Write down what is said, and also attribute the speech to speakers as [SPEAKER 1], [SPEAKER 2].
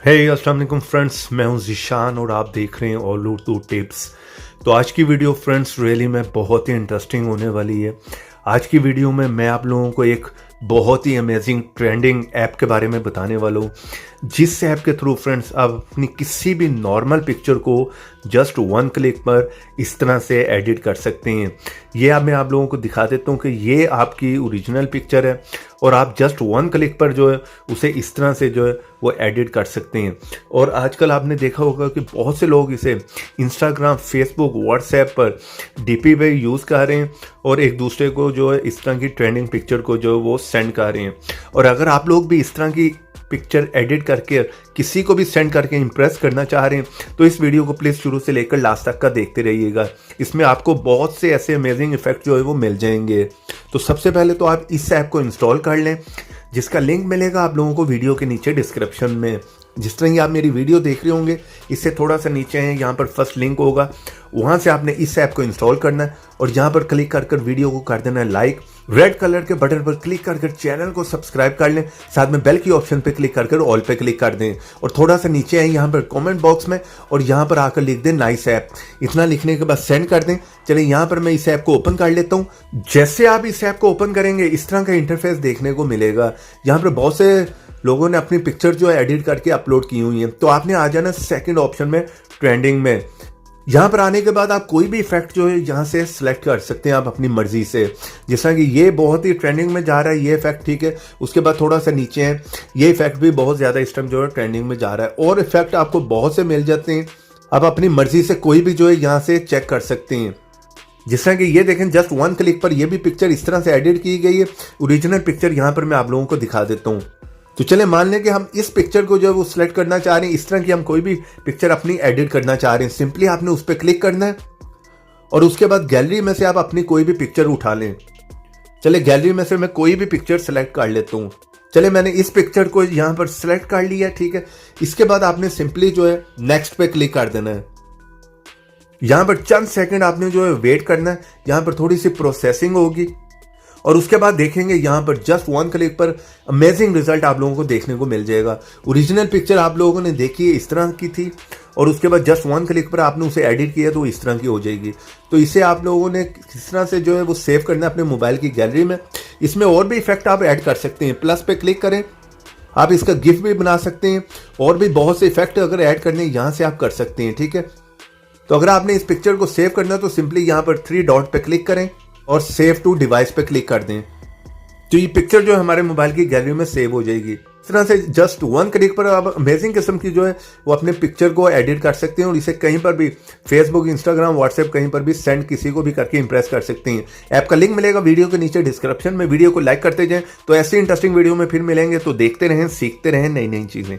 [SPEAKER 1] हे अस्सलाम वालेकुम फ्रेंड्स, मैं हूं ज़ीशान और आप देख रहे हैं ऑल उर्दू टिप्स। तो आज की वीडियो फ्रेंड्स रियली में बहुत ही इंटरेस्टिंग होने वाली है। आज की वीडियो में मैं आप लोगों को एक बहुत ही अमेजिंग ट्रेंडिंग ऐप के बारे में बताने वाला हूँ, जिस ऐप के थ्रू फ्रेंड्स आप अपनी किसी भी नॉर्मल पिक्चर को जस्ट वन क्लिक पर इस तरह से एडिट कर सकते हैं। ये मैं आप लोगों को दिखा देता हूँ कि ये आपकी ओरिजिनल पिक्चर है और आप जस्ट वन क्लिक पर जो है उसे इस तरह से जो है वो एडिट कर सकते हैं। और आजकल आपने देखा होगा कि बहुत से लोग इसे इंस्टाग्राम, फेसबुक, व्हाट्सएप पर डीपी पे यूज़ कर रहे हैं और एक दूसरे को जो है इस तरह की ट्रेंडिंग पिक्चर को जो है वो सेंड कर रहे हैं। और अगर आप लोग भी इस तरह की पिक्चर एडिट करके किसी को भी सेंड करके इंप्रेस करना चाह रहे हैं तो इस वीडियो को प्लीज़ शुरू से लेकर लास्ट तक का देखते रहिएगा। इसमें आपको बहुत से ऐसे अमेजिंग इफेक्ट जो है वो मिल जाएंगे। तो सबसे पहले तो आप इस ऐप को इंस्टॉल कर लें, जिसका लिंक मिलेगा आप लोगों को वीडियो के नीचे डिस्क्रिप्शन में। जिस तरह ही आप मेरी वीडियो देख रहे होंगे, इससे थोड़ा सा नीचे है, यहाँ पर फर्स्ट लिंक होगा, वहाँ से आपने इस ऐप को इंस्टॉल करना है और यहाँ पर क्लिक कर वीडियो को कर देना है लाइक। रेड कलर के बटन पर क्लिक कर चैनल को सब्सक्राइब कर लें, साथ में बेल की ऑप्शन पे क्लिक कर ऑल पे क्लिक कर दें और थोड़ा सा नीचे है यहाँ पर कमेंट बॉक्स में और यहाँ पर आकर लिख दें नाइस ऐप। इतना लिखने के बाद सेंड कर दें। चलिए यहाँ पर मैं इस ऐप को ओपन कर लेता हूँ। जैसे आप इस ऐप को ओपन करेंगे इस तरह का इंटरफेस देखने को मिलेगा। यहाँ पर बहुत से लोगों ने अपनी पिक्चर जो है एडिट करके अपलोड की हुई है। तो आपने आ जाना सेकंड ऑप्शन में, ट्रेंडिंग में। यहाँ पर आने के बाद आप कोई भी इफेक्ट जो है यहाँ से सिलेक्ट कर सकते हैं आप अपनी मर्जी से। जैसा कि ये बहुत ही ट्रेंडिंग में जा रहा है ये इफेक्ट, ठीक है। उसके बाद थोड़ा सा नीचे है, ये इफेक्ट भी बहुत ज़्यादा इस टाइम जो है ट्रेंडिंग में जा रहा है और इफेक्ट आपको बहुत से मिल जाते हैं। आप अपनी मर्जी से कोई भी जो है यहाँ से चेक कर सकते हैं। जिस तरह कि ये देखें, जस्ट वन क्लिक पर ये भी पिक्चर इस तरह से एडिट की गई है। ओरिजिनल पिक्चर यहाँ पर मैं आप लोगों को दिखा देता हूँ। तो चले मान लें कि हम इस पिक्चर को जो है वो सिलेक्ट करना चाह रहे हैं, इस तरह की हम कोई भी पिक्चर अपनी एडिट करना चाह रहे हैं। सिंपली आपने उस पर क्लिक करना है और उसके बाद गैलरी में से आप अपनी कोई भी पिक्चर उठा लें। चले गैलरी में से मैं कोई भी पिक्चर सेलेक्ट कर लेता हूँ। चले मैंने इस पिक्चर को यहाँ पर सिलेक्ट कर लिया, ठीक है। इसके बाद आपने सिंपली जो है नेक्स्ट पे क्लिक कर देना है। यहाँ पर चंद सेकंड आपने जो है वेट करना है, यहाँ पर थोड़ी सी प्रोसेसिंग होगी और उसके बाद देखेंगे यहाँ पर जस्ट वन क्लिक पर अमेजिंग रिजल्ट आप लोगों को देखने को मिल जाएगा। ओरिजिनल पिक्चर आप लोगों ने देखी है इस तरह की थी और उसके बाद जस्ट वन क्लिक पर आपने उसे एडिट किया तो इस तरह की हो जाएगी। तो इसे आप लोगों ने किस तरह से जो है वो सेव करना है अपने मोबाइल की गैलरी में। इसमें और भी इफेक्ट आप ऐड कर सकते हैं, प्लस पे क्लिक करें, आप इसका गिफ भी बना सकते हैं और भी बहुत से इफेक्ट अगर ऐड करने यहाँ से आप कर सकते हैं, ठीक है। तो अगर आपने इस पिक्चर को सेव करना है तो सिंपली यहाँ पर 3 डॉट पे क्लिक करें और सेव टू डिवाइस पे क्लिक कर दें। तो ये पिक्चर जो है हमारे मोबाइल की गैलरी में सेव हो जाएगी। इस तरह से जस्ट वन क्लिक पर आप अमेजिंग किस्म की जो है वो अपने पिक्चर को एडिट कर सकते हैं और इसे कहीं पर भी फेसबुक, इंस्टाग्राम, व्हाट्सएप कहीं पर भी सेंड किसी को भी करके इंप्रेस कर सकते हैं। ऐप का लिंक मिलेगा वीडियो के नीचे डिस्क्रिप्शन में। वीडियो को लाइक करते जाएं। तो ऐसी इंटरेस्टिंग वीडियो में फिर मिलेंगे। तो देखते रहें, सीखते रहें नई नई चीज़ें।